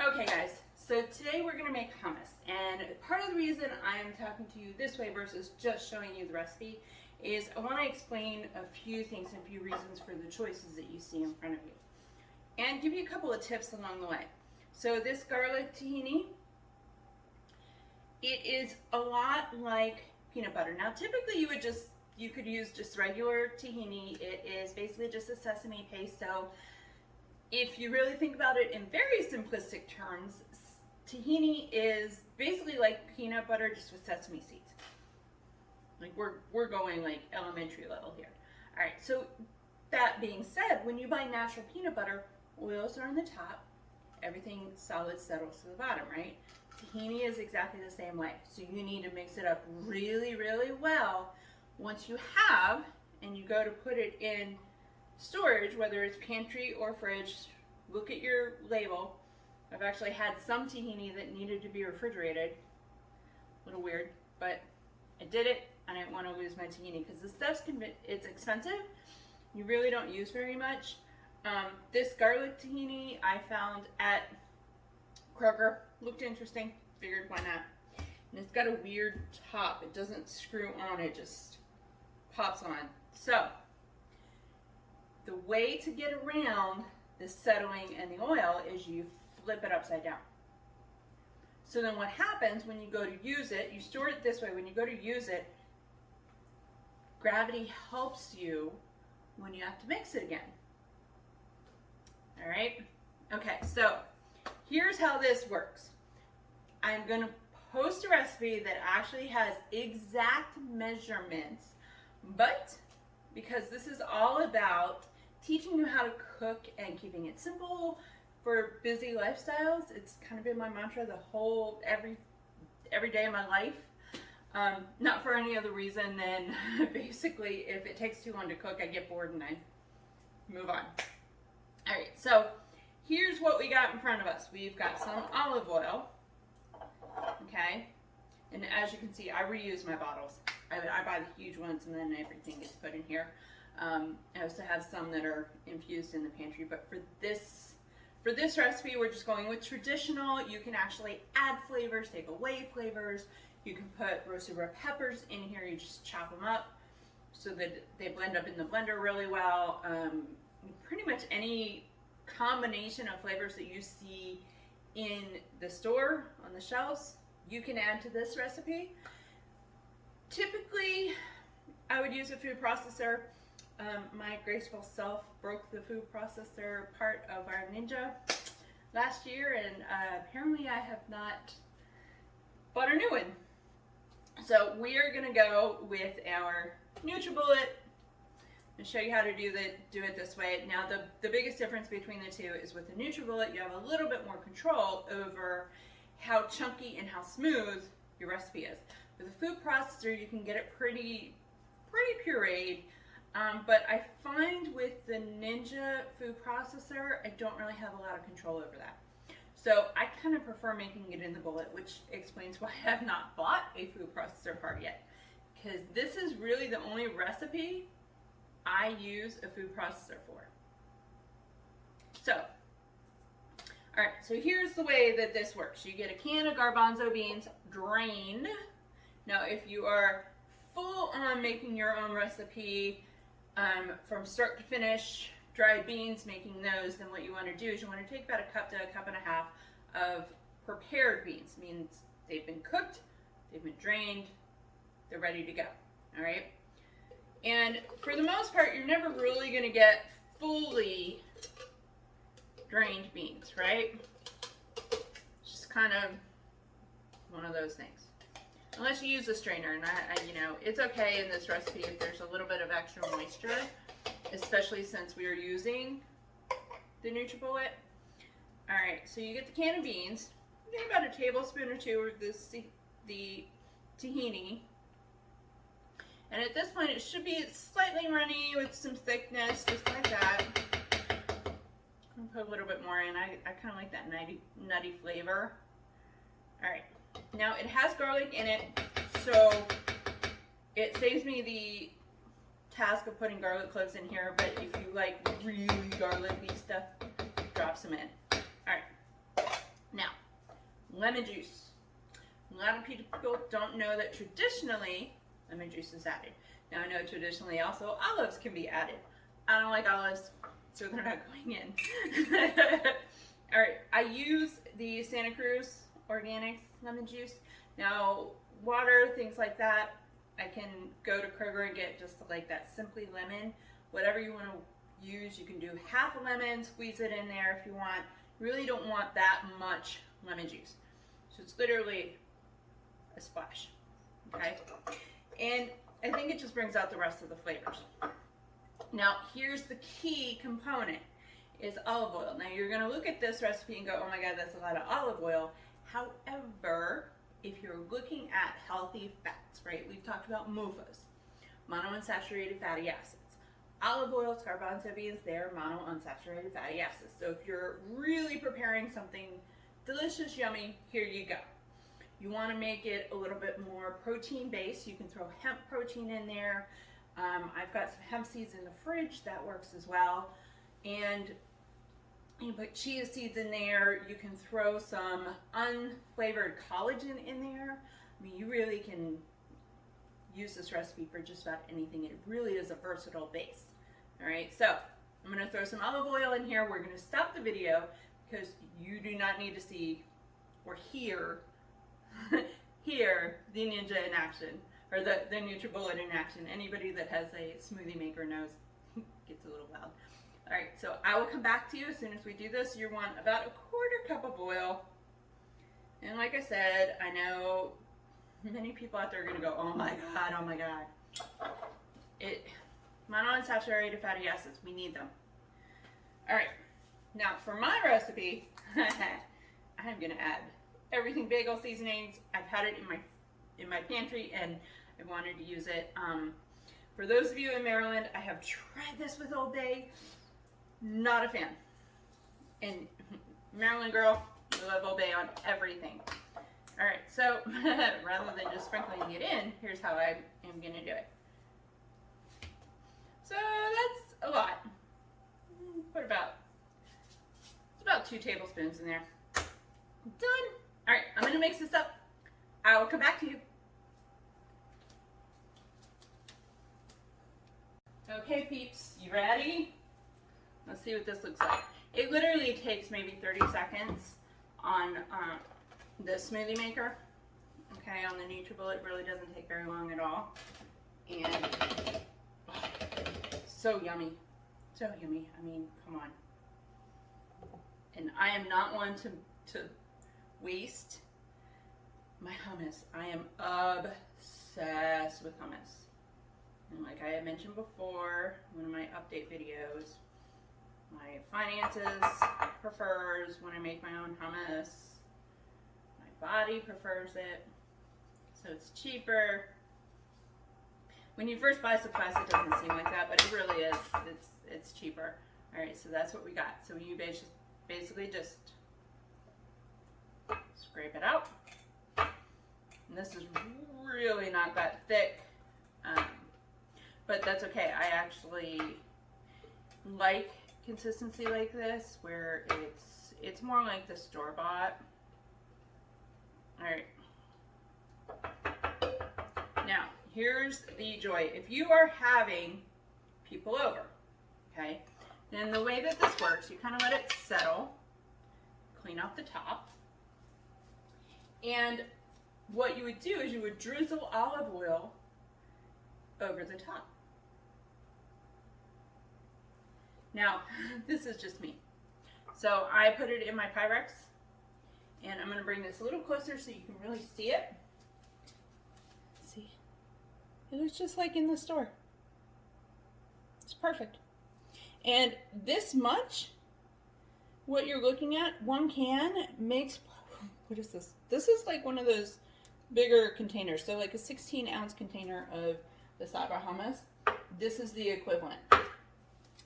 Okay guys, so today we're going to make hummus, and part of the reason I'm talking to you this way versus just showing you the recipe is I want to explain a few things and a few reasons for the choices that you see in front of you and give you a couple of tips along the way. So this garlic tahini, it is a lot like peanut butter. Now typically you could use just regular tahini. It is basically just a sesame paste. So if you really think about it in very simplistic terms, tahini is basically like peanut butter just with sesame seeds. Like we're going like elementary level here. All right, so that being said, when you buy natural peanut butter, oils are on the top, everything solid settles to the bottom, right? Tahini is exactly the same way. So you need to mix it up really, really well. Once you have, and you go to put it in storage, whether it's pantry or fridge, look at your label. I've actually had some tahini that needed to be refrigerated. A little weird, but I did it. I didn't want to lose my tahini because the stuff's it's expensive. You really don't use very much. This garlic tahini I found at Kroger. Looked interesting. Figured why not. And it's got a weird top. It doesn't screw on. It just pops on. So the way to get around the settling and the oil is you flip it upside down. So then what happens when you go to use it, you store it this way. When you go to use it, gravity helps you when you have to mix it again. All right? Okay, so here's how this works. I'm going to post a recipe that actually has exact measurements, but because this is all about teaching you how to cook and keeping it simple for busy lifestyles. It's kind of been my mantra the whole, every day of my life. Not for any other reason than basically if it takes too long to cook, I get bored and I move on. All right, so here's what we got in front of us. We've got some olive oil, okay? And as you can see, I reuse my bottles. I buy the huge ones and then everything gets put in here. I also have some that are infused in the pantry, but for this recipe, we're just going with traditional. You can actually add flavors, take away flavors. You can put roasted red peppers in here. You just chop them up so that they blend up in the blender really well. Pretty much any combination of flavors that you see in the store on the shelves, you can add to this recipe. Typically, I would use a food processor. My graceful self broke the food processor part of our Ninja last year, and apparently I have not bought a new one. So we are going to go with our NutriBullet and show you how to do it this way. Now the biggest difference between the two is with the NutriBullet, you have a little bit more control over how chunky and how smooth your recipe is. With a food processor, you can get it pretty pureed. But I find with the Ninja food processor, I don't really have a lot of control over that. So I kind of prefer making it in the bullet, which explains why I have not bought a food processor part yet. Because this is really the only recipe I use a food processor for. So, all right, so here's the way that this works. You get a can of garbanzo beans drained. Now, if you are full on making your own recipe, from start to finish, dried beans, making those, then what you want to do is you want to take about a cup to a cup and a half of prepared beans. Means they've been cooked, they've been drained, they're ready to go. All right? And for the most part, you're never really going to get fully drained beans, right? It's just kind of one of those things. Unless you use a strainer, and you know, it's okay in this recipe if there's a little bit of extra moisture, especially since we are using the NutriBullet. All right, so you get the can of beans. You get about a tablespoon or two of the tahini. And at this point, it should be slightly runny with some thickness, just like that. I'm gonna put a little bit more in. I kind of like that nutty flavor. All right. Now it has garlic in it, so it saves me the task of putting garlic cloves in here, but if you like really garlicky stuff, drop some in. All right. lemon juice. A lot of people don't know that traditionally lemon juice is added. Now I know traditionally also olives can be added. I don't like olives, so they're not going in. All right, I use the Santa Cruz Organics lemon juice. Now water, things like that, I can go to Kroger and get just like that Simply Lemon. Whatever you want to use, you can do half a lemon, squeeze it in there if you want. You really don't want that much lemon juice. So it's literally a splash, okay? And I think it just brings out the rest of the flavors. Now, here's the key component, is olive oil. Now, you're gonna look at this recipe and go, oh my God, that's a lot of olive oil. However, if you're looking at healthy fats, right? We've talked about MUFAs, monounsaturated fatty acids. Olive oil, garbanzo beans, they're monounsaturated fatty acids. So if you're really preparing something delicious, yummy, here you go. You want to make it a little bit more protein based. You can throw hemp protein in there. I've got some hemp seeds in the fridge, that works as well. And you put chia seeds in there. You can throw some unflavored collagen in there. I mean, you really can use this recipe for just about anything. It really is a versatile base. All right, so I'm gonna throw some olive oil in here. We're gonna stop the video because you do not need to see or hear the Ninja in action, or the NutriBullet in action. Anybody that has a smoothie maker knows it gets a little loud. All right, so I will come back to you as soon as we do this. You want about 1/4 cup of oil. And like I said, I know many people out there are gonna go, oh my God, oh my God. Monounsaturated fatty acids, we need them. All right, now for my recipe, I'm gonna add everything bagel seasonings. I've had it in my pantry and I wanted to use it. For those of you in Maryland, I have tried this with Old Bay. Not a fan. And Maryland girl, we love Old Bay on everything. All right, so rather than just sprinkling it in, here's how I am gonna do it. So that's a lot. Put about 2 tablespoons in there. Done. All right, I'm gonna mix this up. I will come back to you. Okay, peeps, you ready? Let's see what this looks like. It literally takes maybe 30 seconds on the smoothie maker. Okay, on the NutriBullet, it really doesn't take very long at all. And oh, so yummy. So yummy. I mean, come on. And I am not one to waste my hummus. I am obsessed with hummus. And like I had mentioned before, one of my update videos, my finances prefers when I make my own hummus. My body prefers it. So it's cheaper. When you first buy supplies, it doesn't seem like that, but it really is. It's cheaper. All right, so that's what we got. So you basically just scrape it out. And this is really not that thick, but that's okay. I actually like consistency like this, where it's more like the store-bought. All right. Now, here's the joy. If you are having people over, okay, then the way that this works, you kind of let it settle, clean off the top, and what you would do is you would drizzle olive oil over the top. Now, this is just me. So I put it in my Pyrex, and I'm gonna bring this a little closer so you can really see it. See? It looks just like in the store. It's perfect. And this much, what you're looking at, 1 can makes, what is this? This is like one of those bigger containers. So like a 16-ounce container of the Saba hummus. This is the equivalent.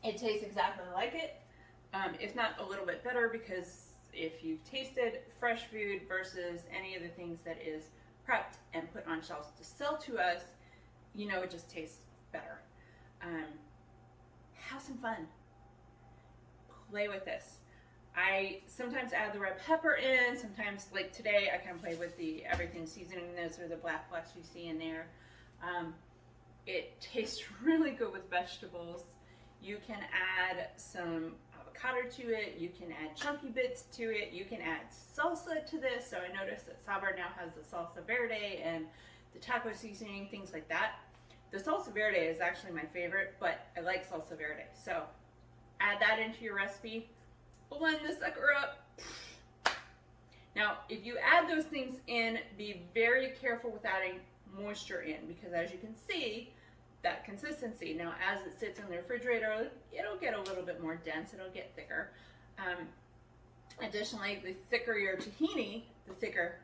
It tastes exactly like it, if not a little bit better, because if you've tasted fresh food versus any of the things that is prepped and put on shelves to sell to us, you know it just tastes better. Have some fun. Play with this. I sometimes add the red pepper in, sometimes like today I kind of play with the everything seasoning. Those are the black flecks you see in there. It tastes really good with vegetables. You can add some avocado to it, you can add chunky bits to it, you can add salsa to this. So I noticed that Sabar now has the salsa verde and the taco seasoning, things like that. The salsa verde is actually my favorite, but I like salsa verde. So add that into your recipe, blend the sucker up. Now, if you add those things in, be very careful with adding moisture in, because as you can see, that consistency. Now, as it sits in the refrigerator, it'll get a little bit more dense, it'll get thicker. Additionally, the thicker your tahini, the thicker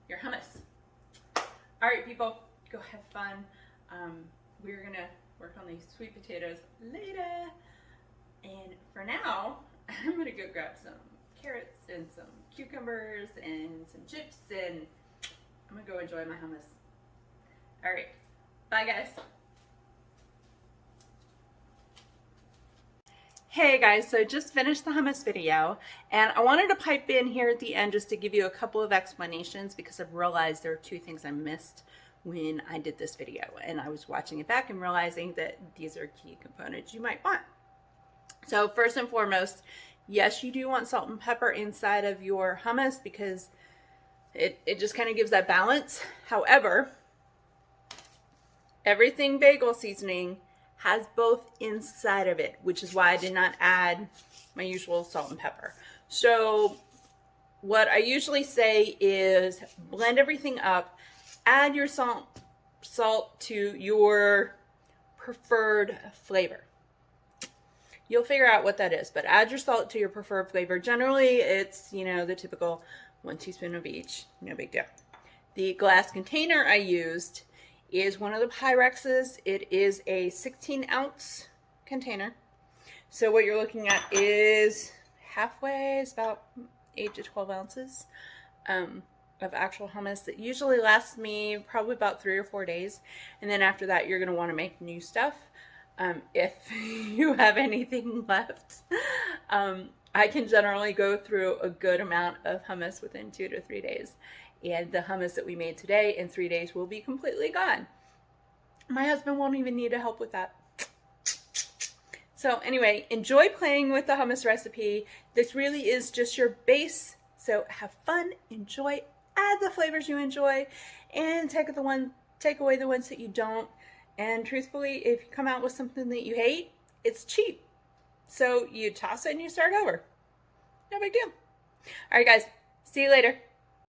your hummus. All right, people, go have fun. We're gonna work on these sweet potatoes later. And for now, I'm gonna go grab some carrots and some cucumbers and some chips, and I'm gonna go enjoy my hummus. All right, bye guys. Hey guys, so just finished the hummus video, and I wanted to pipe in here at the end just to give you a couple of explanations, because I've realized there are two things I missed when I did this video, and I was watching it back and realizing that these are key components you might want. So first and foremost, yes, you do want salt and pepper inside of your hummus because it just kind of gives that balance. However, everything bagel seasoning has both inside of it, which is why I did not add my usual salt and pepper. So what I usually say is blend everything up, add your salt to your preferred flavor. You'll figure out what that is, but add your salt to your preferred flavor. Generally, it's, you know, the typical 1 teaspoon of each, no big deal. The glass container I used is one of the Pyrexes. It is a 16-ounce container. So what you're looking at is halfway, it's about 8 to 12 ounces of actual hummus that usually lasts me probably about 3 or 4 days. And then after that, you're gonna wanna make new stuff. If you have anything left. I can generally go through a good amount of hummus within 2 to 3 days. And the hummus that we made today in 3 days will be completely gone. My husband won't even need to help with that. So anyway, enjoy playing with the hummus recipe. This really is just your base. So have fun, enjoy, add the flavors you enjoy, and take away the ones that you don't. And truthfully, if you come out with something that you hate, it's cheap. So you toss it and you start over. No big deal. All right, guys, see you later.